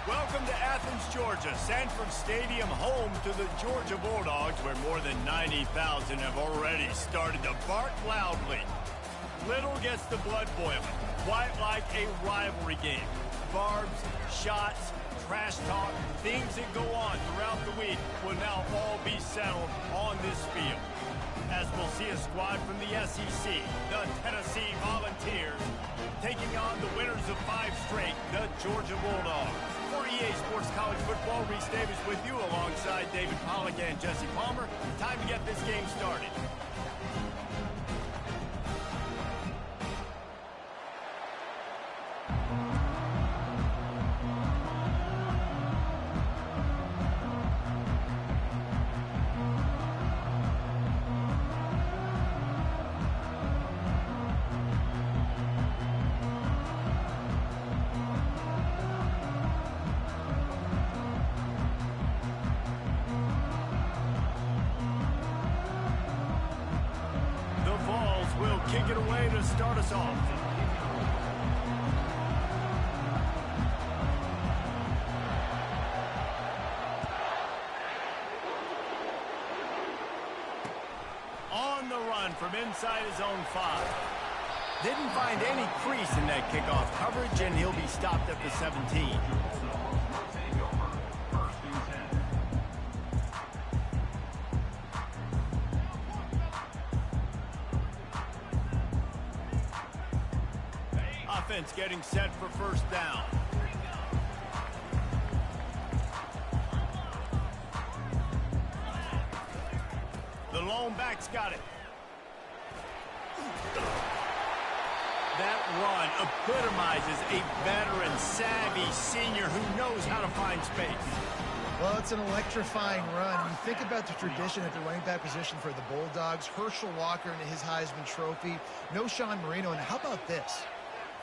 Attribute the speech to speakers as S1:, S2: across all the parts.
S1: Welcome to Athens, Georgia, Sanford Stadium, home to the Georgia Bulldogs, where more than 90,000 have already started to bark loudly. Little gets the blood boiling, quite like a rivalry game. Barbs, shots, trash talk, things that go on throughout the week will now all be settled on this field. As we'll see a squad from the SEC, the Tennessee Volunteers, taking on the winners of 5 straight, the Georgia Bulldogs. For EA Sports College Football, Reese Davis with you alongside David Pollack and Jesse Palmer. Time to get this game started. Will kick it away to start us off. On the run from inside his own 5. Didn't find any crease in that kickoff coverage, and he'll be stopped at the 17. Offense getting set for first down. The lone back's got it. That run epitomizes a veteran, savvy senior who knows how to find space.
S2: Well, it's an electrifying run. You think about the tradition at the running back position for the Bulldogs. Herschel Walker and his Heisman Trophy. No Sean Marino. And how about this?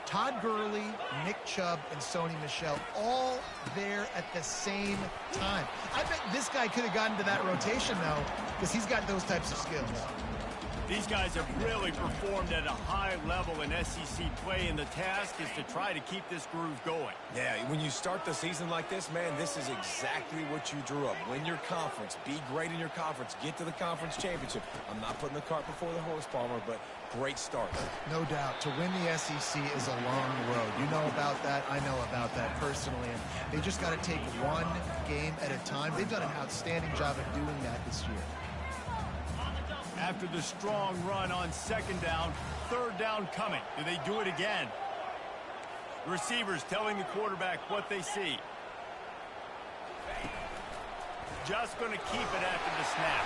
S2: Todd Gurley, Nick Chubb, and Sony Michel all there at the same time. I bet this guy could have gotten to that rotation, though, because he's got those types of skills.
S1: These guys have really performed at a high level in SEC play, and the task is to try to keep this groove going.
S3: Yeah, when you start the season like this, man, this is exactly what you drew up. Win your conference, be great in your conference, get to the conference championship. I'm not putting the cart before the horse, Palmer, but great start.
S2: No doubt. To win the SEC is a long road. You know about that. I know about that personally. And they just got to take one game at a time. They've done an outstanding job of doing that this year.
S1: After the strong run on second down, third down coming. Do they do it again? Receivers telling the quarterback what they see. Just going to keep it after the snap.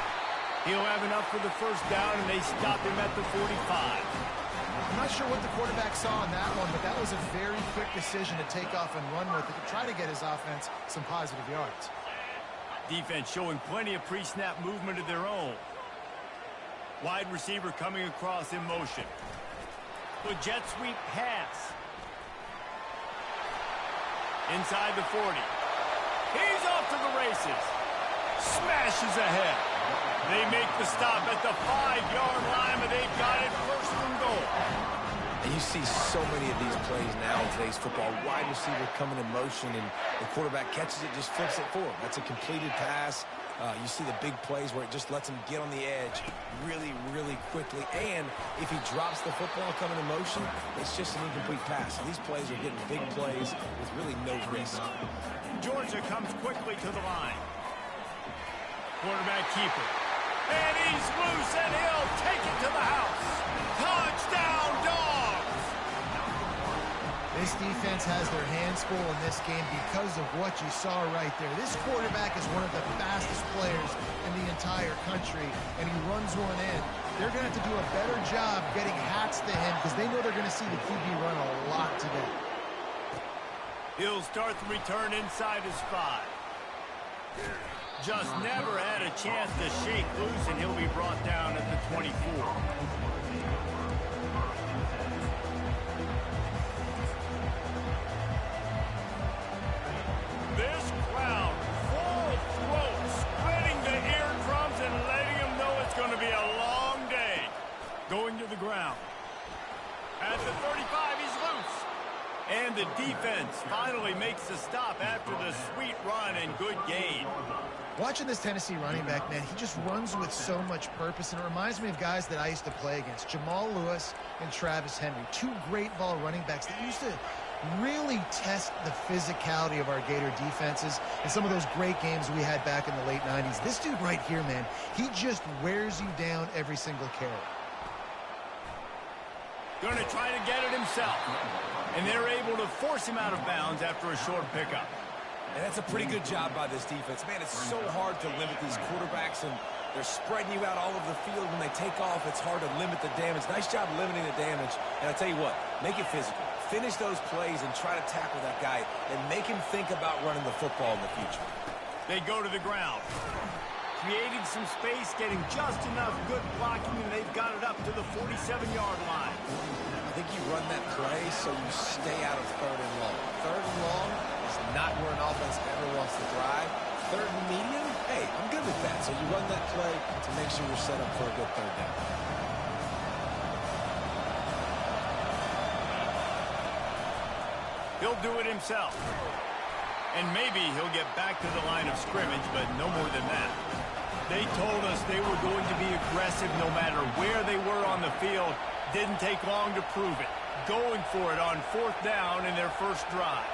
S1: He'll have enough for the first down, and they stop him at the 45.
S2: I'm not sure what the quarterback saw on that one, but that was a very quick decision to take off and run with it to try to get his offense some positive yards.
S1: Defense showing plenty of pre-snap movement of their own. Wide receiver coming across in motion. The jet sweep pass. Inside the 40. He's off to the races. Smashes ahead. They make the stop at the 5-yard line, but they've got it first and goal.
S3: And you see so many of these plays now in today's football. Wide receiver coming in motion, and the quarterback catches it, just flips it forward. That's a completed pass. You see the big plays where it just lets him get on the edge really, really quickly. And if he drops the football coming in motion, it's just an incomplete pass. So these plays are getting big plays with really no risk.
S1: Georgia comes quickly to the line. Quarterback keeper. And he's loose, and he'll take it to the house. Touchdown, Dogs!
S2: This defense has their hands full in this game because of what you saw right there. This quarterback is one of the fastest players in the entire country, and he runs one in. They're going to have to do a better job getting hats to him because they know they're going to see the QB run a lot today.
S1: He'll start the return inside his 5. Just never had a chance to shake loose, and he'll be brought down at the 24. This crowd, full throat, splitting the eardrums and letting them know it's going to be a long day. Going to the ground. At the 35, he's loose. And the defense finally makes the stop after the sweet run and good gain.
S2: Watching this Tennessee running back, man, he just runs with so much purpose, and it reminds me of guys that I used to play against, Jamal Lewis and Travis Henry, two great ball running backs that used to really test the physicality of our Gator defenses and some of those great games we had back in the late 90s. This dude right here, man, he just wears you down every single carry.
S1: Going to try to get it himself, and they're able to force him out of bounds after a short pickup.
S3: And that's a pretty good job by this defense. Man, it's so hard to limit these quarterbacks, and they're spreading you out all over the field. When they take off, it's hard to limit the damage. Nice job limiting the damage. And I tell you what, make it physical. Finish those plays and try to tackle that guy and make him think about running the football in the future.
S1: They go to the ground, creating some space, getting just enough good blocking, and they've got it up to the 47-yard line.
S3: I think you run that play so you stay out of third and long. Third and long is not where an offense ever wants to drive. Third and medium, hey, I'm good with that. So you run that play to make sure you're set up for a good third down.
S1: He'll do it himself. And maybe he'll get back to the line of scrimmage, but no more than that. They told us they were going to be aggressive no matter where they were on the field. Didn't take long to prove it. Going for it on fourth down in their first drive.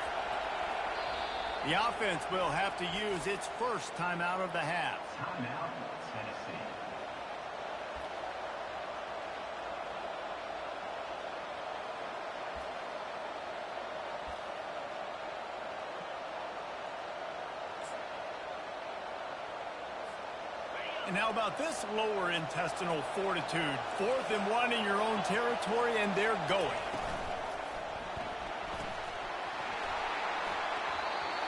S1: The offense will have to use its first timeout of the half.
S4: Timeout, Tennessee.
S1: And how about this lower intestinal fortitude? 4th and 1 in your own territory, and they're going.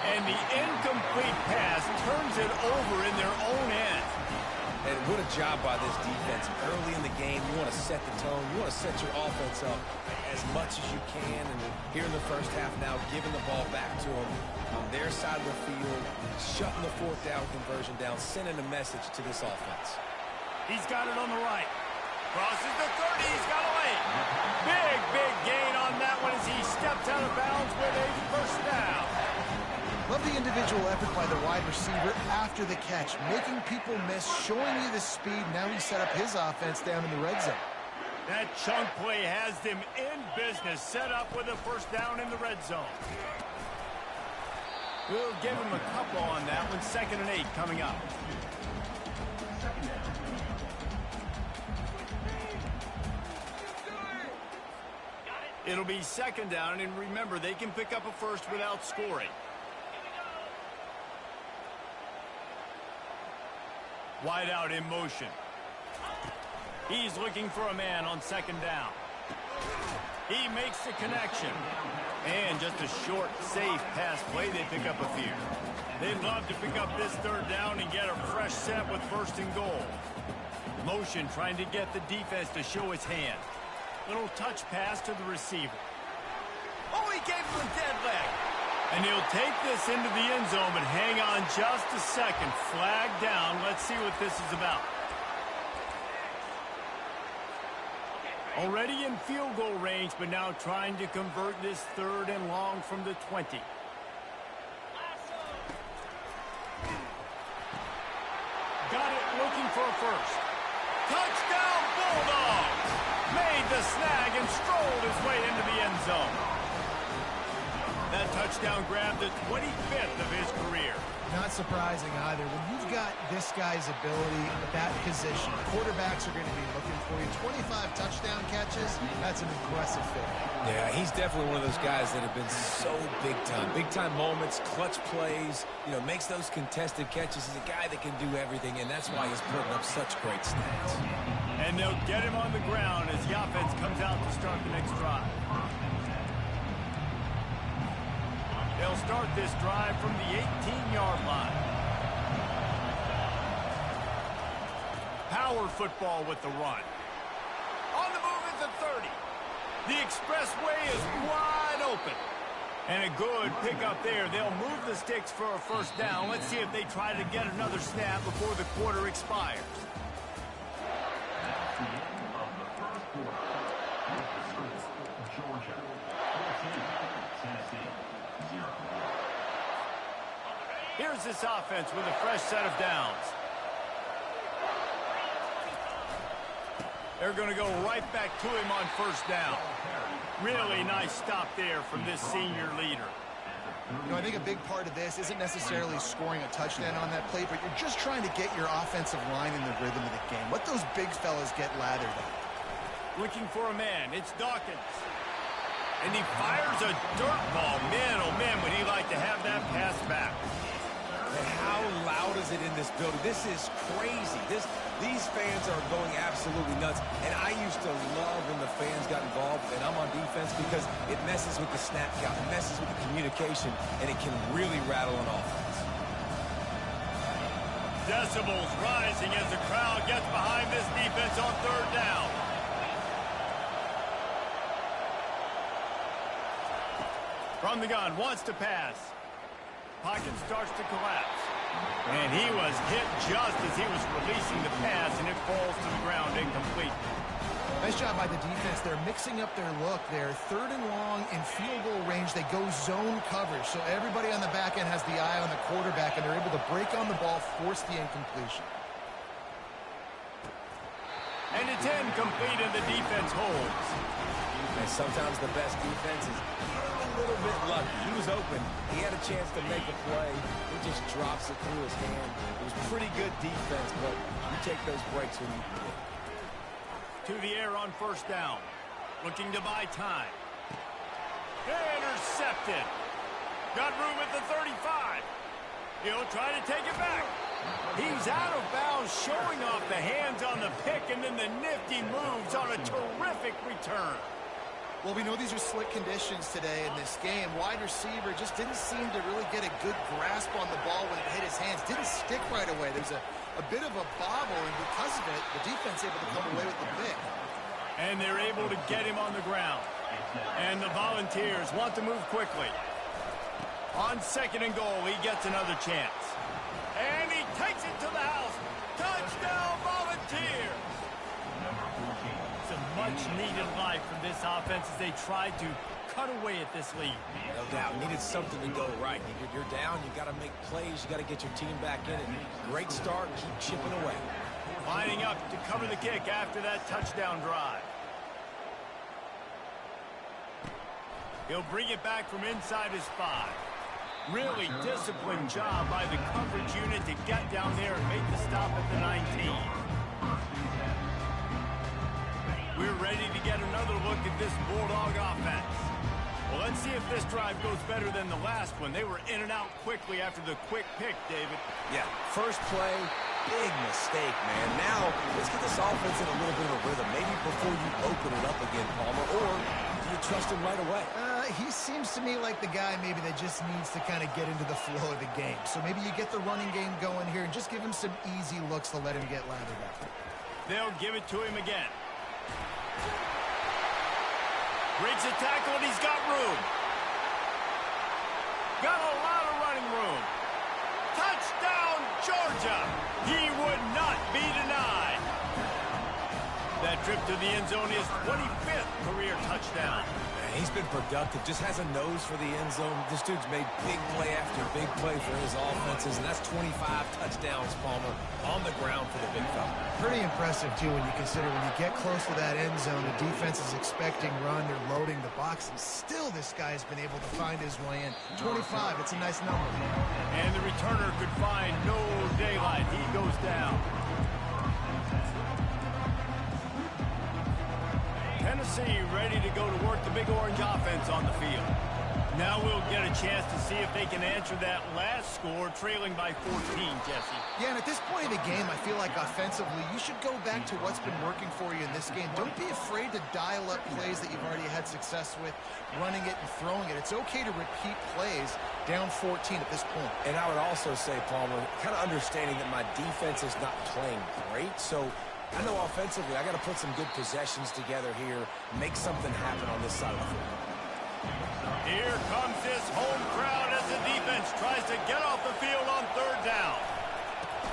S1: And the incomplete pass turns it over in their own end.
S3: And what a job by this defense. Early in the game, you want to set the tone. You want to set your offense up as much as you can. And here in the first half now, giving the ball back to them on their side of the field, shutting the fourth down conversion down, sending a message to this offense.
S1: He's got it on the right. Crosses the 30. He's got a lane. Big gain on that one as he steps out of bounds with a first down.
S2: Love the individual effort by the wide receiver after the catch, making people miss, showing you the speed. Now he set up his offense down in the red zone.
S1: That chunk play has them in business, set up with a first down in the red zone. We'll give him a couple on that one. 2nd and 8 coming up. It'll be 2nd down, and remember, they can pick up a first without scoring. Wide out in motion. He's looking for a man on 2nd down. He makes the connection. And just a short, safe pass play. They pick up a few. They'd love to pick up this 3rd down and get a fresh set with 1st and goal. Motion trying to get the defense to show his hand. Little touch pass to the receiver. Oh, he gave him a dead leg. And he'll take this into the end zone, but hang on just a second. Flag down. Let's see what this is about. Already in field goal range, but now trying to convert this 3rd and long from the 20. Got it, looking for a first. Touchdown, Bulldogs! Made the snag and strolled his way into the end zone. That touchdown grabbed the 25th of his career.
S2: Not surprising either. When you've got this guy's ability at that position, quarterbacks are going to be looking for you. 25 touchdown catches, that's an impressive fit.
S3: Yeah, he's definitely one of those guys that have been so big time. Big time moments, clutch plays, makes those contested catches. He's a guy that can do everything, and that's why he's putting up such great stats.
S1: And they'll get him on the ground as the offense comes out to start the next drive. They'll start this drive from the 18-yard line. Power football with the run. On the move at the 30. The expressway is wide open. And a good pickup there. They'll move the sticks for a first down. Let's see if they try to get another snap before the quarter expires.
S4: That's the end of the first quarter. Georgia 14, Tennessee
S1: this offense with a fresh set of downs. They're going to go right back to him on first down. Really nice stop there from this senior leader.
S2: You know, I think a big part of this isn't necessarily scoring a touchdown on that play, but you're just trying to get your offensive line in the rhythm of the game. Let those big fellas get lathered up.
S1: Looking for a man. It's Dawkins. And he fires a dirt ball. Man, oh man, would he like to have that pass back.
S3: And how loud is it in this building? This is crazy. These fans are going absolutely nuts. And I used to love when the fans got involved, and I'm on defense because it messes with the snap count, it messes with the communication, and it can really rattle an offense.
S1: Decibels rising as the crowd gets behind this defense on third down. From the gun, wants to pass. Pocket starts to collapse. And he was hit just as he was releasing the pass, and it falls to the ground incomplete.
S2: Nice job by the defense. They're mixing up their look there. Third and long in field goal range. They go zone coverage. So everybody on the back end has the eye on the quarterback, and they're able to break on the ball, force the incompletion.
S1: And it's incomplete, and the defense holds.
S3: And sometimes the best defense is a little bit lucky. He was open. He had a chance to make a play. He just drops it through his hand. It was pretty good defense, but you take those breaks when you can.
S1: To the air on first down. Looking to buy time. Intercepted. Got room at the 35. He'll try to take it back. He's out of bounds, showing off the hands on the pick, and then the nifty moves on a terrific return.
S2: Well, we know these are slick conditions today in this game. Wide receiver just didn't seem to really get a good grasp on the ball when it hit his hands. Didn't stick right away. There's a bit of a bobble, and because of it, the defense able to come away with the pick.
S1: And they're able to get him on the ground. And the Volunteers want to move quickly. On second and goal, he gets another chance. And he takes it to the house. Touchdown, Volunteers! Some much-needed life from this offense as they tried to cut away at this lead.
S3: No doubt. Needed something to go right. You're down. You got to make plays. You got to get your team back in it. Great start. Keep chipping away.
S1: Lining up to cover the kick after that touchdown drive. He'll bring it back from inside his 5. Really disciplined job by the coverage unit to get down there and make the stop at the 19. We're ready to get another look at this Bulldog offense. Well, let's see if this drive goes better than the last one. They were in and out quickly after the quick pick, David.
S3: Yeah, first play, big mistake, man. Now, let's get this offense in a little bit of a rhythm. Maybe before you open it up again, Palmer, or do you trust him right away?
S2: He seems to me like the guy maybe that just needs to kind of get into the flow of the game. So maybe you get the running game going here and just give him some easy looks to let him get lathered up.
S1: They'll give it to him again. Breaks a tackle, and he's got room. Got a lot of running room. Touchdown, Georgia! He would not be denied. That trip to the end zone is 25th career touchdown.
S3: He's been productive, just has a nose for the end zone. This dude's made big play after big play for his offenses, and that's 25 touchdowns, Palmer, on the ground for the big fella. Pretty
S2: Pretty impressive, too, when you consider when you get close to that end zone, the defense is expecting run, they're loading the box, and still this guy has been able to find his way in. 25, it's a nice number.
S1: And the returner could find no daylight. He goes down. Tennessee ready to go to work the Big Orange offense on the field. Now we'll get a chance to see if they can answer that last score, trailing by 14, Jesse.
S2: Yeah, and at this point in the game, I feel like offensively, you should go back to what's been working for you in this game. Don't be afraid to dial up plays that you've already had success with, running it and throwing it. It's okay to repeat plays down 14 at this point.
S3: And I would also say, Palmer, kind of understanding that my defense is not playing great, so I know offensively I got to put some good possessions together here, make something happen on this side of the field.
S1: Here comes this home crowd as the defense tries to get off the field on third down.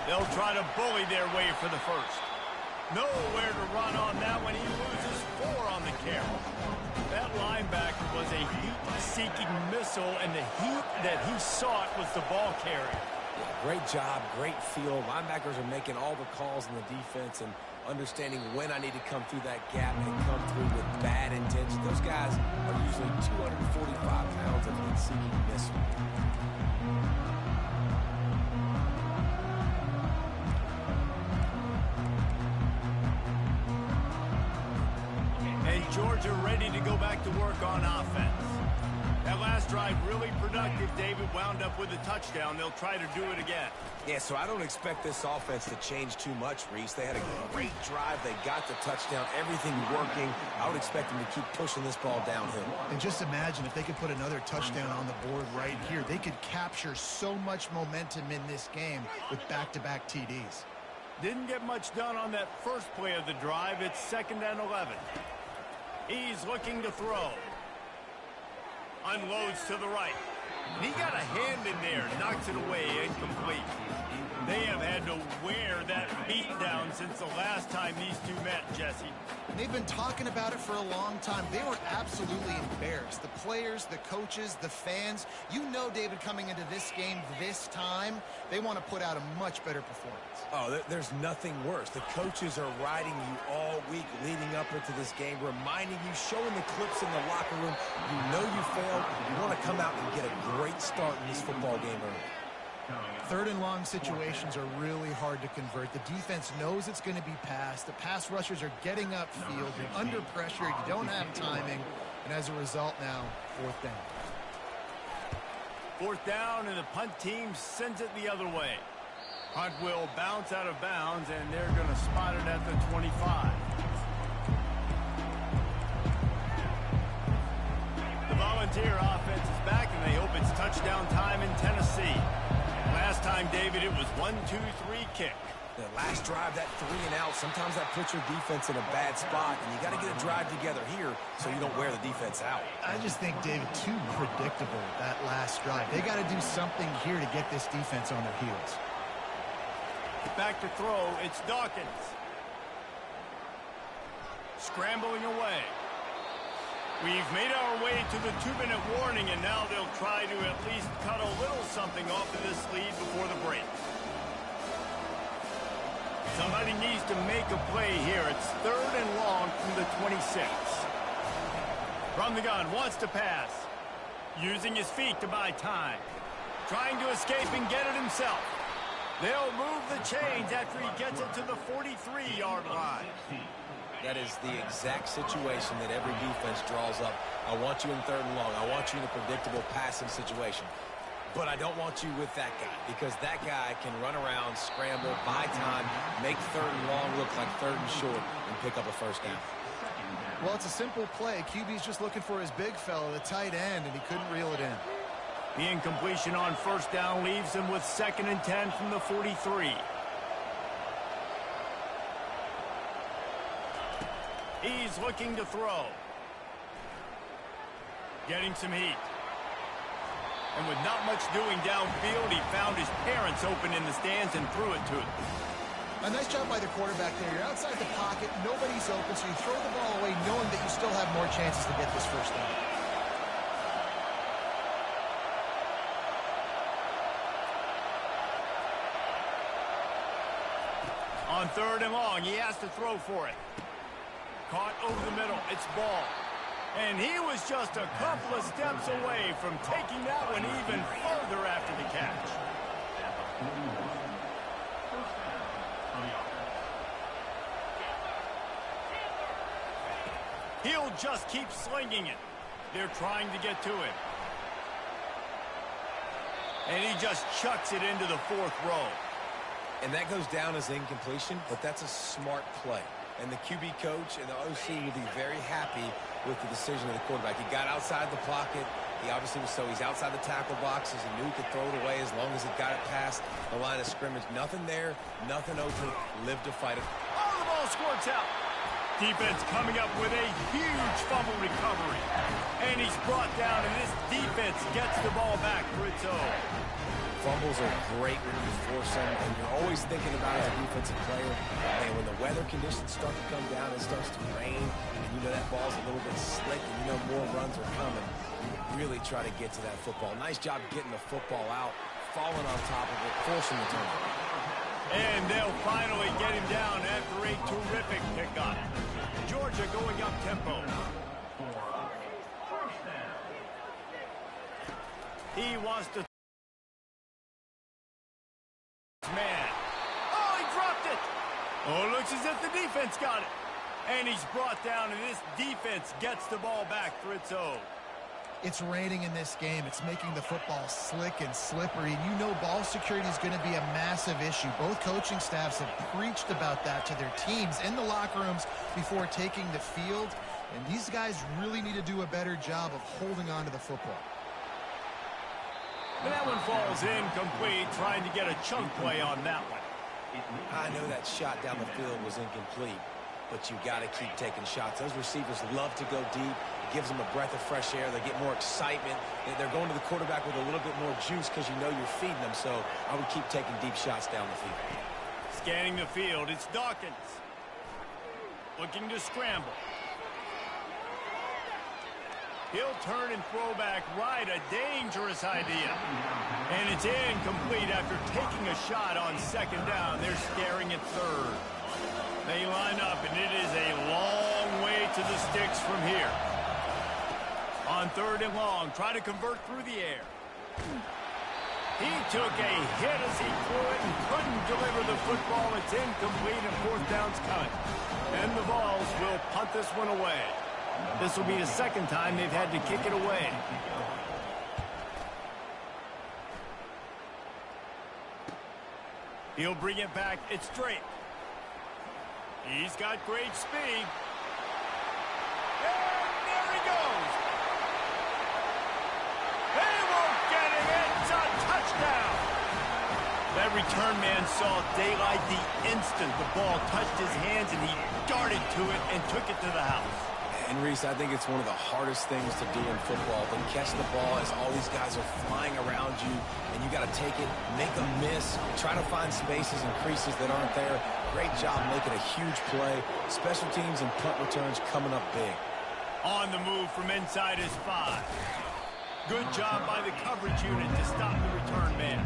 S1: They'll try to bully their way for the first. Nowhere to run on that when he loses 4 on the carry. That linebacker was a heat-seeking missile, and the heat that he sought was the ball carrier.
S3: Great job, great feel. Linebackers are making all the calls in the defense and understanding when I need to come through that gap and come through with bad intention. Those guys are usually 245 pounds of heat-seeking missile.
S1: And Georgia ready to go back to work on offense. That last drive really productive. David wound up with a touchdown. They'll try to do it again.
S3: Yeah, so I don't expect this offense to change too much, Reese. They had a great drive. They got the touchdown. Everything working. I would expect them to keep pushing this ball downhill.
S2: And just imagine if they could put another touchdown on the board right here. They could capture so much momentum in this game with back-to-back TDs.
S1: Didn't get much done on that first play of the drive. It's 2nd and 11. He's looking to throw. Unloads to the right. And he got a hand in there, knocks it away, incomplete. They have had to wear that beat down since the last time these two met, Jesse.
S2: And they've been talking about it for a long time. They were absolutely embarrassed. The players, the coaches, the fans. You know, David, coming into this game this time, they want to put out a much better performance.
S3: Oh, there's nothing worse. The coaches are riding you all week leading up into this game, reminding you, showing the clips in the locker room. You know you failed. You want to come out and get a great start in this football game early.
S2: 3rd and long situations are really hard to convert. The defense knows it's going to be passed. The pass rushers are getting upfield. You're under pressure. You don't have timing. And as a result now, 4th down.
S1: 4th down, and the punt team sends it the other way. Punt will bounce out of bounds, and they're going to spot it at the 25. The Volunteer offense is back, and they hope it's touchdown time in Tennessee. Last time, David, it was 1-2-3 kick.
S3: The last drive, that 3 and out, sometimes that puts your defense in a bad spot, and you got to get a drive together here so you don't wear the defense out.
S2: I just think, David, too predictable, that last drive. They got to do something here to get this defense on their heels.
S1: Back to throw, it's Dawkins. Scrambling away. We've made our way to the 2-minute warning, and now they'll try to at least cut a little something off of this lead before the break. Somebody needs to make a play here. It's 3rd and long from the 26. From the gun, wants to pass. Using his feet to buy time. Trying to escape and get it himself. They'll move the chains after he gets it to the 43-yard line.
S3: That is the exact situation that every defense draws up. I want you in 3rd and long. I want you in a predictable passing situation. But I don't want you with that guy, because that guy can run around, scramble, buy time, make 3rd and long look like 3rd and short, and pick up a 1st down.
S2: Well, it's a simple play. QB's just looking for his big fella, the tight end, and he couldn't reel it in.
S1: The incompletion on 1st down leaves him with 2nd and 10 from the 43. He's looking to throw. Getting some heat. And with not much doing downfield, he found his parents open in the stands and threw it to them.
S2: A nice job by the quarterback there. You're outside the pocket, nobody's open, so you throw the ball away knowing that you still have more chances to get this 1st down.
S1: On 3rd and long, he has to throw for it. Caught over the middle. It's ball. And he was just a couple of steps away from taking that one even further after the catch. He'll just keep slinging it. They're trying to get to him. And he just chucks it into the 4th row.
S3: And that goes down as incompletion, but that's a smart play. And the QB coach and the OC will be very happy with the decision of the quarterback. He got outside the pocket. He obviously was he's outside the tackle boxes. He knew he could throw it away as long as he got it past the line of scrimmage. Nothing there, nothing open. Live to fight it.
S1: Oh, the ball squirts out. Defense coming up with a huge fumble recovery. And he's brought down, and this defense gets the ball back for its own.
S3: Fumbles are great when you force them, and you're always thinking about it as a defensive player. And when the weather conditions start to come down, it starts to rain, and you know that ball's a little bit slick, and you know more runs are coming. You really try to get to that football. Nice job getting the football out falling on top of it, forcing the turnover.
S1: And they'll finally get him down after a terrific pickup. Georgia going up tempo. He wants to... Man. Oh, he dropped it. Oh, looks as if the defense got it. And he's brought down, and this defense gets the ball back for its own.
S2: It's raining in this game. It's making the football slick and slippery. And you know ball security is going to be a massive issue. Both coaching staffs have preached about that to their teams in the locker rooms before taking the field. And these guys really need to do a better job of holding on to the football.
S1: And that one falls incomplete, trying to get a chunk play on that one.
S3: I know that shot down the field was incomplete, but you got to keep taking shots. Those receivers love to go deep. It gives them a breath of fresh air. They get more excitement. They're going to the quarterback with a little bit more juice because you know you're feeding them. So I would keep taking deep shots down the field.
S1: Scanning the field, it's Dawkins. Looking to scramble. He'll turn and throw back right, a dangerous idea. And it's incomplete after taking a shot on second down. They're staring at third. They line up, and it is a long way to the sticks from here. On third and long, try to convert through the air. He took a hit as he threw it and couldn't deliver the football. It's incomplete, and fourth down's coming. And the Vols will punt this one away. This will be the second time they've had to kick it away. He'll bring it back. It's Drake. He's got great speed. And there he goes. They won't get it. It's a touchdown. That return man saw daylight the instant the ball touched his hands, and he darted to it and took it to the house.
S3: And, Reese, I think it's one of the hardest things to do in football, to catch the ball as all these guys are flying around you, and you got to take it, make a miss, try to find spaces and creases that aren't there. Great job making a huge play. Special teams and punt returns coming up big.
S1: On the move from inside his 5. Good job by the coverage unit to stop the return man.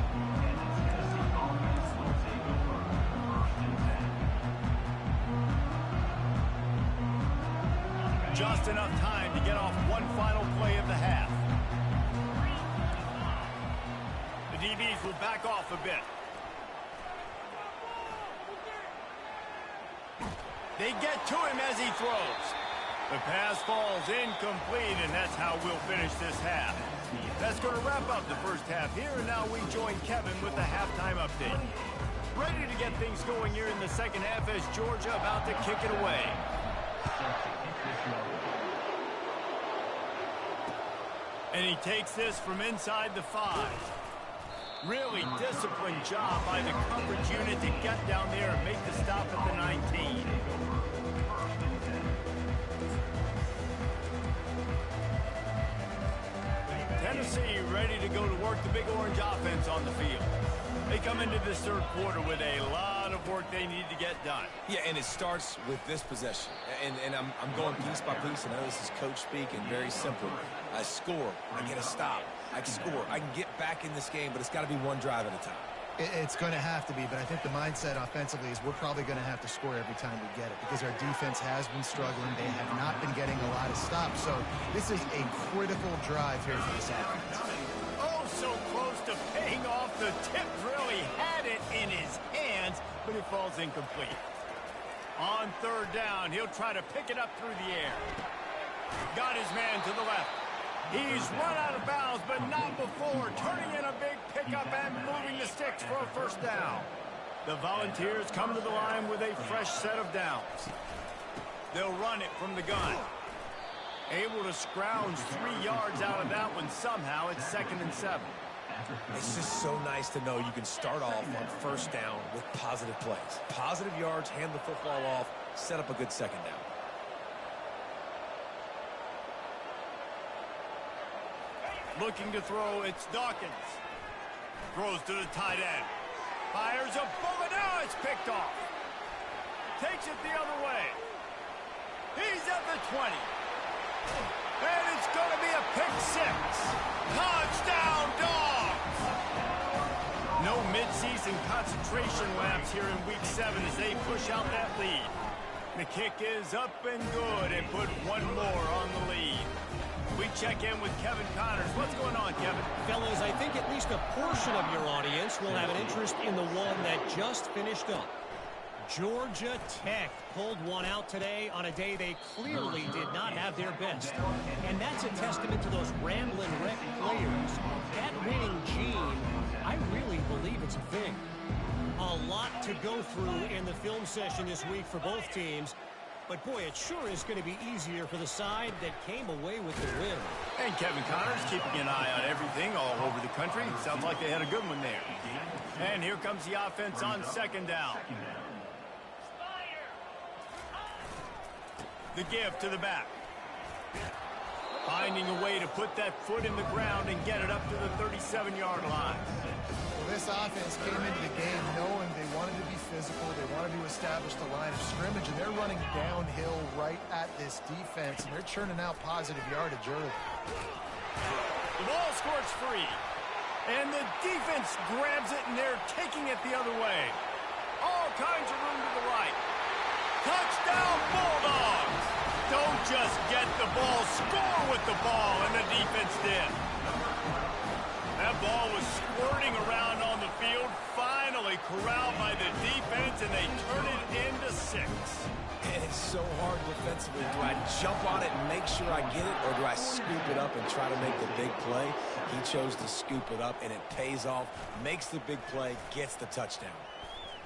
S1: Just enough time to get off one final play of the half. The DBs will back off a bit. They get to him as he throws. The pass falls incomplete, and that's how we'll finish this half. That's going to wrap up the first half here, and now we join Kevin with the halftime update. Ready to get things going here in the second half as Georgia about to kick it away. And he takes this from inside the 5. Really disciplined job by the coverage unit to get down there and make the stop at the 19. Tennessee ready to go to work the Big Orange offense on the field. They come into this third quarter with a lot of work they need to get done.
S3: Yeah, and it starts with this possession. And I'm going piece by piece. I know this is coach speak and very simple. I score. I get a stop. I score. I can get back in this game, but it's got to be one drive at a time.
S2: It's going to have to be, but I think the mindset offensively is we're probably going to have to score every time we get it because our defense has been struggling. They have not been getting a lot of stops. So this is a critical drive here for this offense.
S1: Oh, so close to paying off. The tip really had it in his hands, but it falls incomplete. On third down, he'll try to pick it up through the air. Got his man to the left. He's run out of bounds, but not before. Turning in a big pickup and moving the sticks for a first down. The Volunteers come to the line with a fresh set of downs. They'll run it from the gun. Able to scrounge 3 yards out of that one somehow. It's 2nd and 7.
S3: It's just so nice to know you can start off on first down with positive plays. Positive yards, hand the football off, set up a good second down.
S1: Looking to throw, it's Dawkins. Throws to the tight end. Fires a bullet. Now it's picked off. Takes it the other way. He's at the 20. And it's going to be a pick 6. Touchdown, Dogs! No mid-season concentration laps here in Week 7 as they push out that lead. The kick is up and good and put one more on the lead. We check in with Kevin Connors. What's going on, Kevin?
S5: Fellas, I think at least a portion of your audience will have an interest in the one that just finished up. Georgia Tech pulled one out today on a day they clearly did not have their best. And that's a testament to those rambling rec players. That winning gene, I really believe it's a thing. A lot to go through in the film session this week for both teams. But, boy, it sure is going to be easier for the side that came away with the win.
S1: And Kevin Connors keeping an eye on everything all over the country. Sounds like they had a good one there. And here comes the offense on second down. The give to the back. Finding a way to put that foot in the ground and get it up to the 37-yard line.
S2: Well, this offense came into the game knowing they wanted to be physical, they wanted to establish the line of scrimmage, and they're running downhill right at this defense, and they're churning out positive yardage early.
S1: The ball squirts free, and the defense grabs it, and they're taking it the other way. All kinds of room to the right. Touchdown, Bulldogs! Don't just get the ball, score with the ball, and the defense did. That ball was squirting around on the field, finally corralled by the defense, and they turn it into 6.
S3: And it's so hard defensively. Do I jump on it and make sure I get it, or do I scoop it up and try to make the big play? He chose to scoop it up, and it pays off, makes the big play, gets the touchdown.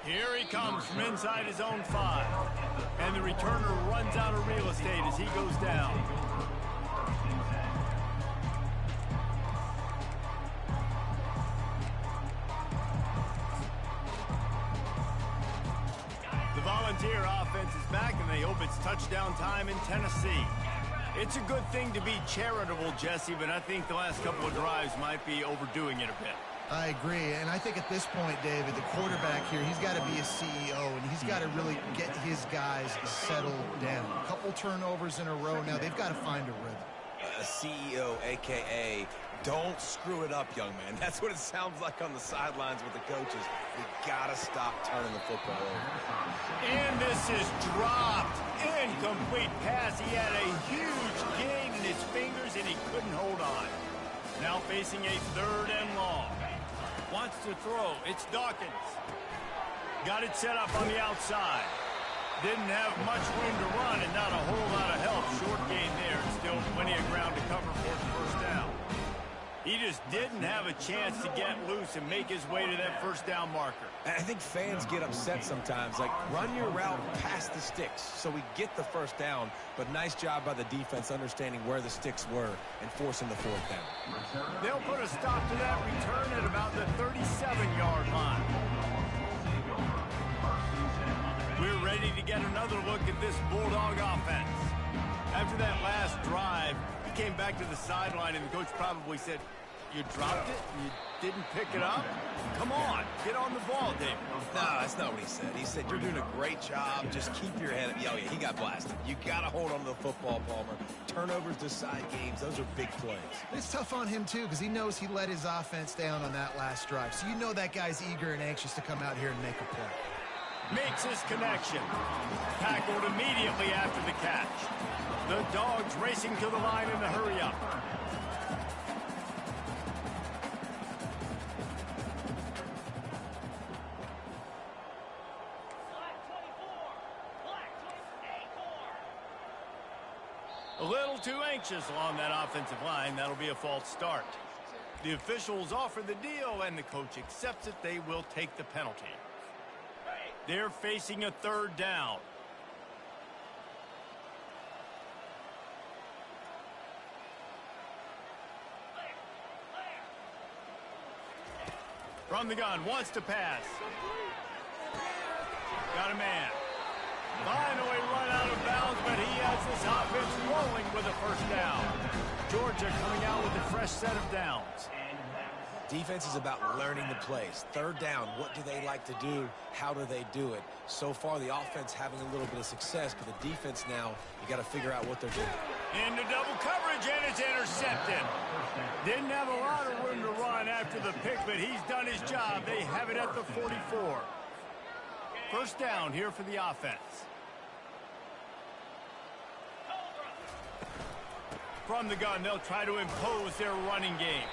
S1: Here he comes from inside his own 5. And the returner runs out of real estate as he goes down. The Volunteer offense is back, and they hope it's touchdown time in Tennessee. It's a good thing to be charitable, Jesse, but I think the last couple of drives might be overdoing it a bit.
S2: I agree, and I think at this point, David, the quarterback here, he's got to be a CEO, and he's got to really get his guys settled down. A couple turnovers in a row now. They've got to find a rhythm.
S3: A CEO, a.k.a. don't screw it up, young man. That's what it sounds like on the sidelines with the coaches. We got to stop turning the football over.
S1: And this is dropped. Incomplete pass. He had a huge gain in his fingers, and he couldn't hold on. Now facing a 3rd and long. Wants to throw. It's Dawkins. Got it set up on the outside. Didn't have much room to run and not a whole lot of help. Short gain there. Still plenty of ground to cover for the first down. He just didn't have a chance to get loose and make his way to that first down marker.
S3: And I think fans get upset sometimes. Like, run your route past the sticks so we get the first down. But nice job by the defense understanding where the sticks were and forcing the 4th down.
S1: They'll put a stop to that return at about the 37-yard line. We're ready to get another look at this Bulldog offense. After that last drive, he came back to the sideline, and the coach probably said, "You dropped it? You didn't pick it up? Come on, get on the ball, David."
S3: No, that's not what he said. He said, "You're doing a great job. Just keep your head up." Oh, yeah, he got blasted. You got to hold on to the football, Palmer. Turnovers decide games. Those are big plays.
S2: It's tough on him, too, because he knows he let his offense down on that last drive. So you know that guy's eager and anxious to come out here and make a play.
S1: Makes his connection. Tackled immediately after the catch. The Dogs racing to the line in a hurry-up. A little too anxious along that offensive line. That'll be a false start. The officials offer the deal, and the coach accepts it. They will take the penalty. They're facing a 3rd down. From the gun, wants to pass. Got a man. Finally run out of bounds, but he has this offense rolling with a first down. Georgia coming out with a fresh set of downs.
S3: Defense is about learning the plays. 3rd down, what do they like to do? How do they do it? So far, the offense having a little bit of success, but the defense now, you got to figure out what they're doing.
S1: Into double coverage, and it's intercepted. Didn't have a lot of room to run after after the pick, but he's done his job. They have it at the 44. First down here for the offense. From the gun, they'll try to impose their running game.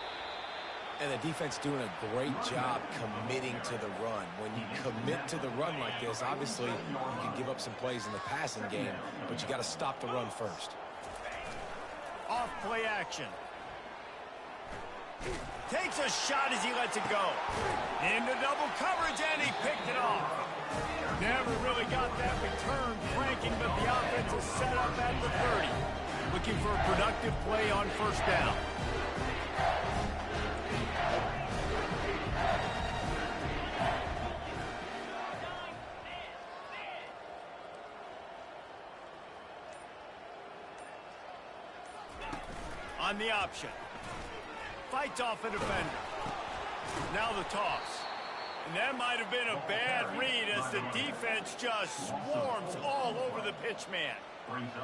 S3: And the defense doing a great job committing to the run. When you commit to the run like this, obviously you can give up some plays in the passing game, but you got to stop the run first.
S1: Off play action. Takes a shot as he lets it go. Into double coverage, and he picked it off. Never really got that return cranking, but the offense is set up at the 30. Looking for a productive play on first down. On the option. Fights off a defender. Now the toss. And that might have been a bad read as the defense just swarms all over the pitch man.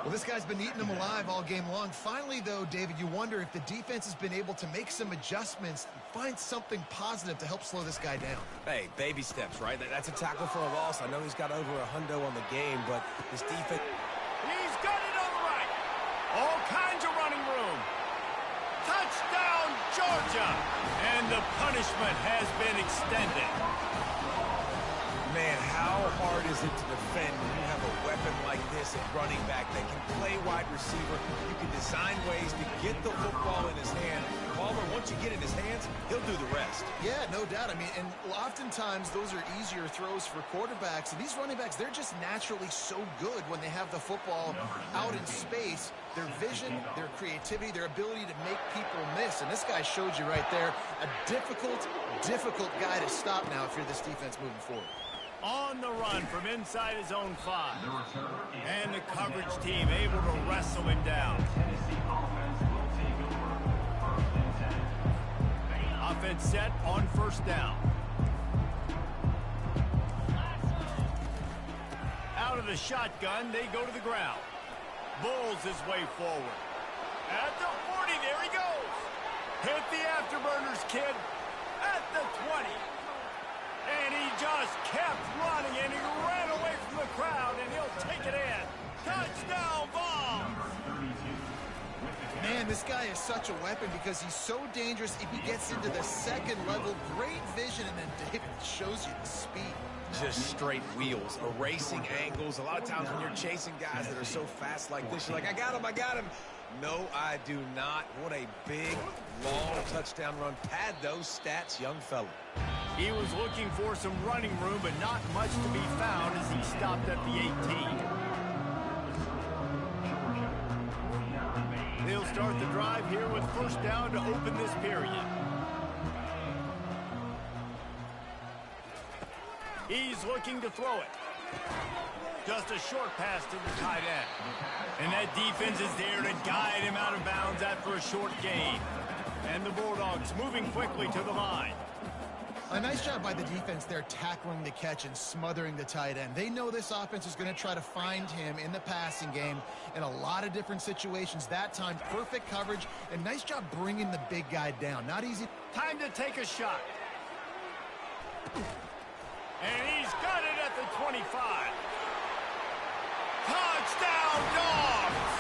S2: Well, this guy's been eating them alive all game long. Finally, though, David, you wonder if the defense has been able to make some adjustments, find something positive to help slow this guy down.
S3: Hey, baby steps, right? That's a tackle for a loss. I know he's got over $100 on the game, but this defense...
S1: He's got it on the right. All kinds of running room. Touchdown, Georgia! And the punishment has been extended.
S3: Man, how hard is it to defend when you have a weapon like this at running back that can play wide receiver? You can design ways to get the football in his hand. Palmer, once you get it in his hands, he'll do the rest.
S2: Yeah, no doubt. I mean, and oftentimes those are easier throws for quarterbacks. And these running backs, they're just naturally so good when they have the football out in space. Their vision, their creativity, their ability to make people miss. And this guy showed you right there, a difficult guy to stop now if you're this defense moving forward.
S1: On the run from inside his own 5. And the coverage team able to wrestle him down. Offense set on first down. Out of the shotgun, they go to the ground. Bulls his way forward. At the 40, there he goes. Hit the afterburners, kid. At the 20. And he just kept running, and he ran away from the crowd, and he'll take it in. Touchdown, Bomb!
S2: Man, this guy is such a weapon because he's so dangerous if he gets into the second level. Great vision, and then David shows you the speed.
S3: Just straight wheels, erasing angles. A lot of times when you're chasing guys that are so fast like this, you're like, I got him. No, I do not. What a big, long touchdown run. Pad those stats, young fella.
S1: He was looking for some running room, but not much to be found as he stopped at the 18. They'll start the drive here with first down to open this period. He's looking to throw it. Just a short pass to the tight end. And that defense is there to guide him out of bounds after a short gain. And the Bulldogs moving quickly to the line.
S2: A nice job by the defense there tackling the catch and smothering the tight end. They know this offense is going to try to find him in the passing game in a lot of different situations. That time, perfect coverage, and nice job bringing the big guy down. Not easy.
S1: Time to take a shot. And he's got it at the 25. Touchdown, Dogs!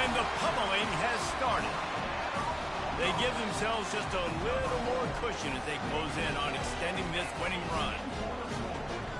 S1: And the pummeling has started. They give themselves just a little more cushion as they close in on extending this winning run.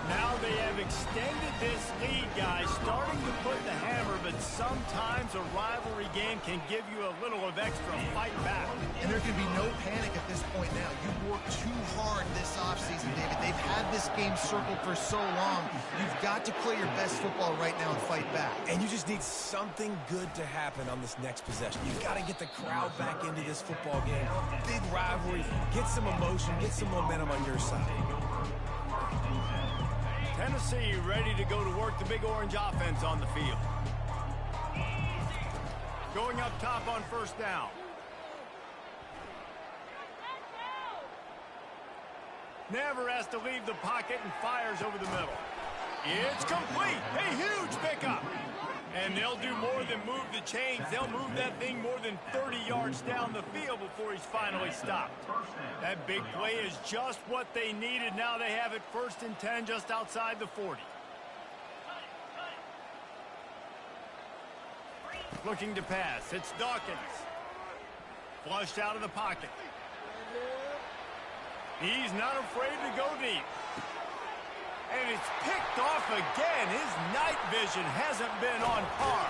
S1: Now they have extended this lead, guys, starting to put the hammer, but sometimes a rivalry game can give you a little of extra fight back.
S2: And there can be no panic at this point now. You've worked too hard this offseason, David. They've had this game circled for so long. You've got to play your best football right now and fight back.
S3: And you just need something good to happen on this next possession. You've got to get the crowd back into this football game. Big rivalry. Get some emotion. Get some momentum on your side.
S1: Tennessee ready to go to work the Big Orange offense on the field. Going up top on first down. Never has to leave the pocket and fires over the middle. It's complete. A huge pickup. And they'll do more than move the chains. They'll move that thing more than 30 yards down the field before he's finally stopped. That big play is just what they needed. Now they have it 1st and 10 just outside the 40. Looking to pass. It's Dawkins. Flushed out of the pocket. He's not afraid to go deep. And it's picked off again. His night vision hasn't been on par.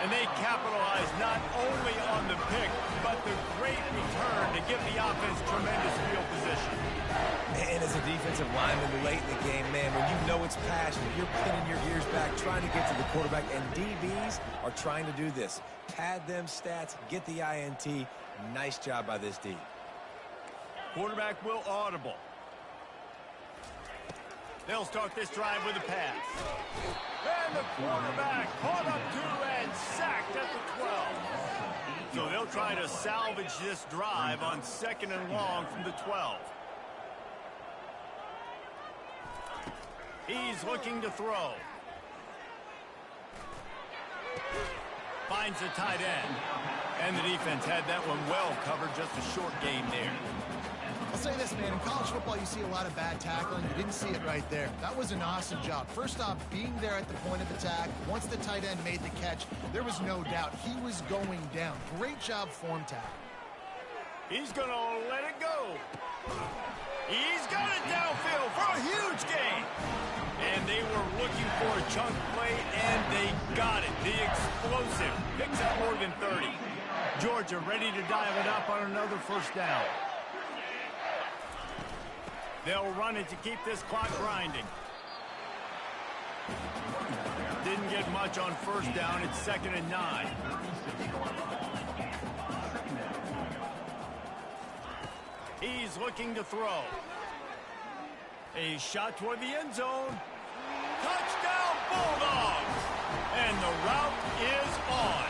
S1: And they capitalize not only on the pick, but the great return to give the offense tremendous field position.
S3: And as a defensive lineman late in the game, man, when you know it's passionate, you're pinning your ears back, trying to get to the quarterback, and DBs are trying to do this. Pad them stats, get the INT. Nice job by this D.
S1: Quarterback will audible. They'll start this drive with a pass. And the quarterback caught up to and sacked at the 12. So they'll try to salvage this drive on 2nd and long from the 12. He's looking to throw. Finds the tight end. And the defense had that one well covered, just a short game there.
S2: I'll say this, man. In college football, you see a lot of bad tackling. You didn't see it right there. That was an awesome job. First off, being there at the point of attack. Once the tight end made the catch, there was no doubt he was going down. Great job form tackle.
S1: He's going to let it go. He's got it downfield for a huge gain. And they were looking for a chunk play, and they got it. The explosive picks up more than 30. Georgia ready to dial it up on another 1st down. They'll run it to keep this clock grinding. Didn't get much on 1st down. It's 2nd and 9. He's looking to throw. A shot toward the end zone. Touchdown, Bulldogs! And the route is on.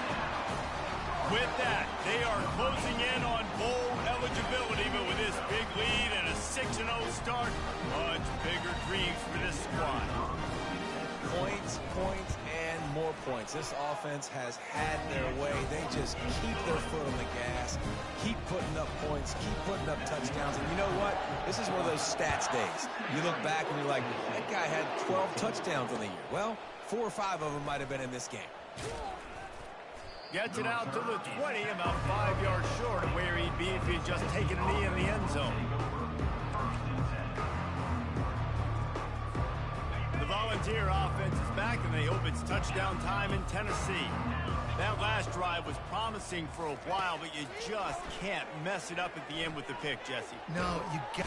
S1: With that, they are closing in on bowl eligibility, but with this big lead and a 6-0 start, much bigger dreams for this squad.
S3: Points, points, and more points. This offense has had their way. They just keep their foot on the gas, keep putting up points, keep putting up touchdowns. And you know what? This is one of those stats days. You look back and you're like, that guy had 12 touchdowns on the year. Well, 4 or 5 of them might have been in this game.
S1: Gets it out to the 20, about 5 yards short of where he'd be if he'd just taken a knee in the end zone. The Volunteer offense is back, and they hope it's touchdown time in Tennessee. That last drive was promising for a while, but you just can't mess it up at the end with the pick, Jesse.
S2: No, you got.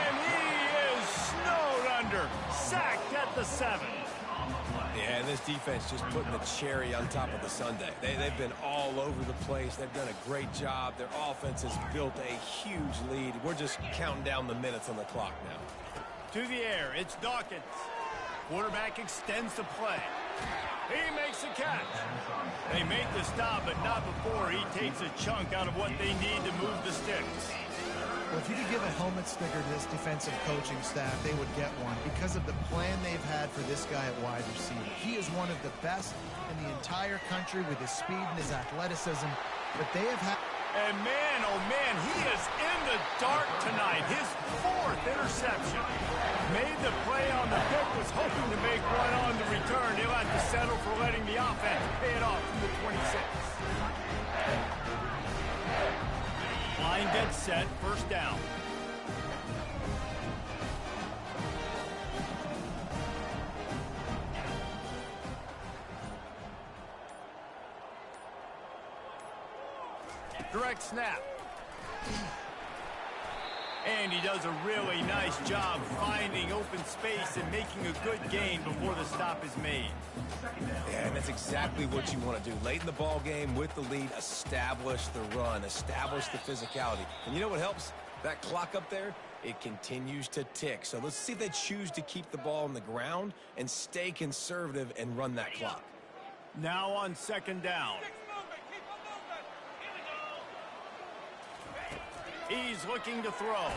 S1: And he is snowed under, sacked at the 7.
S3: Yeah, and this defense just putting the cherry on top of the sundae. They've been all over the place. They've done a great job. Their offense has built a huge lead. We're just counting down the minutes on the clock now.
S1: To the air, it's Dawkins. Quarterback extends the play. He makes the catch. They make the stop, but not before he takes a chunk out of what they need to move the sticks.
S2: Well, if you could give a helmet sticker to this defensive coaching staff, they would get one because of the plan they've had for this guy at wide receiver. He is one of the best in the entire country with his speed and his athleticism, but they have had...
S1: And man, oh man, he is in the dark tonight. His 4th interception. Made the play on the pick, was hoping to make one on the return. He'll have to settle for letting the offense pay it off from the 26. Line dead set, 1st down. Direct snap. And he does a really nice job finding open space and making a good gain before the stop is made.
S3: Yeah, and that's exactly what you want to do. Late in the ball game with the lead, establish the run, establish the physicality. And you know what helps? That clock up there, it continues to tick. So let's see if they choose to keep the ball on the ground and stay conservative and run that clock.
S1: Now on 2nd down. He's looking to throw.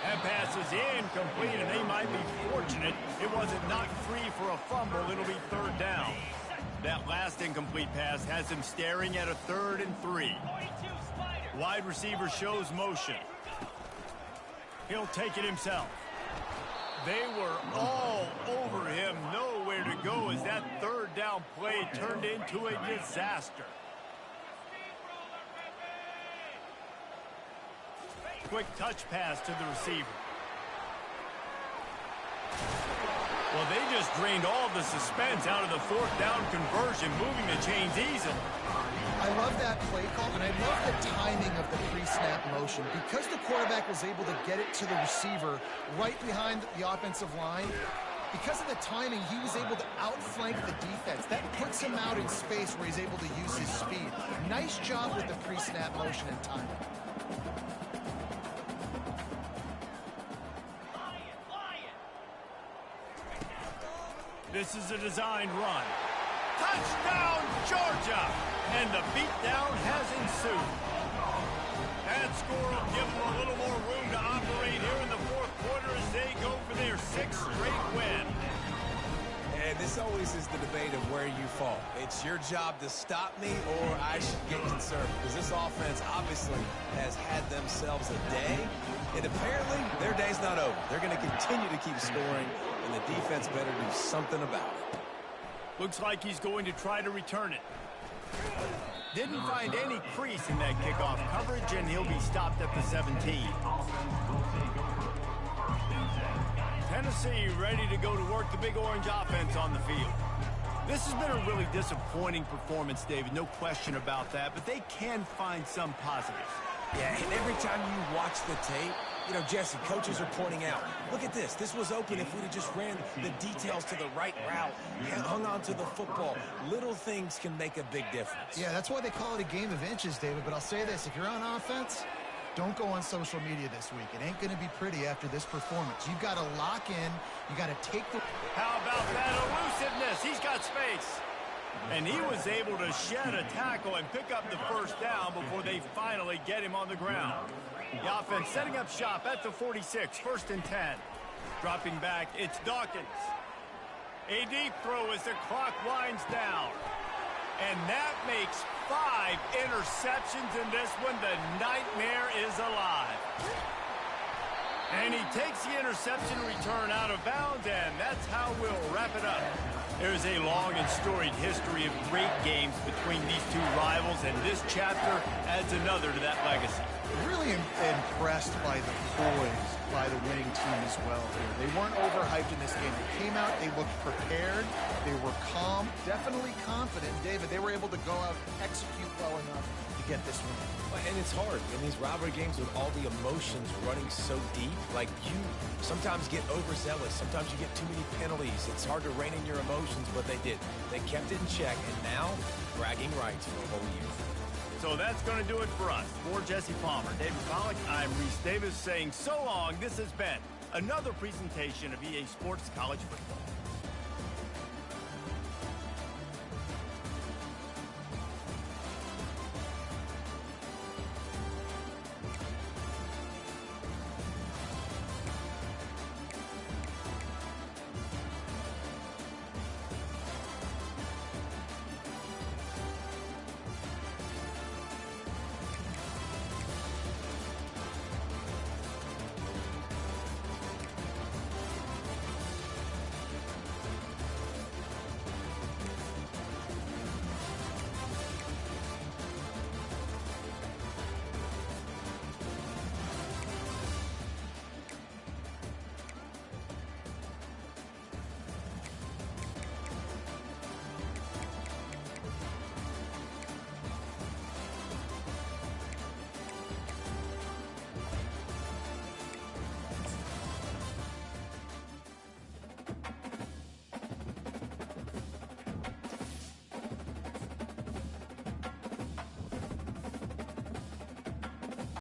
S1: That pass is incomplete, and they might be fortunate it wasn't knocked free for a fumble. It'll be 3rd down. That last incomplete pass has him staring at a 3rd and 3. Wide receiver shows motion. He'll take it himself. They were all over him, nowhere to go as that 3rd down play turned into a disaster. Quick touch pass to the receiver. Well, they just drained all the suspense out of the 4th down conversion, moving the chains easily.
S2: I love that play call, and I love the timing of the pre-snap motion. Because the quarterback was able to get it to the receiver right behind the offensive line, because of the timing, he was able to outflank the defense. That puts him out in space where he's able to use his speed. Nice job with the pre-snap motion and timing.
S1: This is a designed run. Touchdown, Georgia! And the beatdown has ensued. That score will give them a little more room to operate here in the 4th quarter as they go for their 6th straight win.
S3: And this always is the debate of where you fall. It's your job to stop me, or I should get concerned, because this offense obviously has had themselves a day, and apparently their day's not over. They're going to continue to keep scoring, and the defense better do something about it.
S1: Looks like he's going to try to return it. Didn't find any crease in that kickoff coverage, and he'll be stopped at the 17. Tennessee ready to go to work the Big Orange offense on the field. This has been a really disappointing performance, David, no question about that, but they can find some positives.
S3: Yeah, and every time you watch the tape, you know, Jesse, coaches are pointing out, look at this. This was open if we'd have just ran the details to the right route, hung on to the football. Little things can make a big difference.
S2: Yeah, that's why they call it a game of inches, David. But I'll say this, if you're on offense, don't go on social media this week. It ain't going to be pretty after this performance. You've got to lock in. You got to take the...
S1: How about that elusiveness? He's got space. And he was able to shed a tackle and pick up the 1st down before they finally get him on the ground. The offense setting up shop at the 46, 1st and 10. Dropping back, it's Dawkins. A deep throw as the clock winds down. And that makes 5 interceptions in this one. The nightmare is alive. And he takes the interception return out of bounds, and that's how we'll wrap it up. There's a long and storied history of great games between these two rivals, and this chapter adds another to that legacy.
S2: Really impressed by the poise by the winning team as well here. They weren't overhyped in this game. They came out, they looked prepared, they were calm, definitely confident. David, they were able to go out and execute well enough to get this win.
S3: And it's hard in these rivalry games with all the emotions running so deep. Like, you sometimes get overzealous. Sometimes you get too many penalties. It's hard to rein in your emotions, but they did. They kept it in check, and now bragging rights for a whole year.
S1: So that's going to do it for us. For Jesse Palmer, David Pollack, I'm Reese Davis saying so long. This has been another presentation of EA Sports College Football.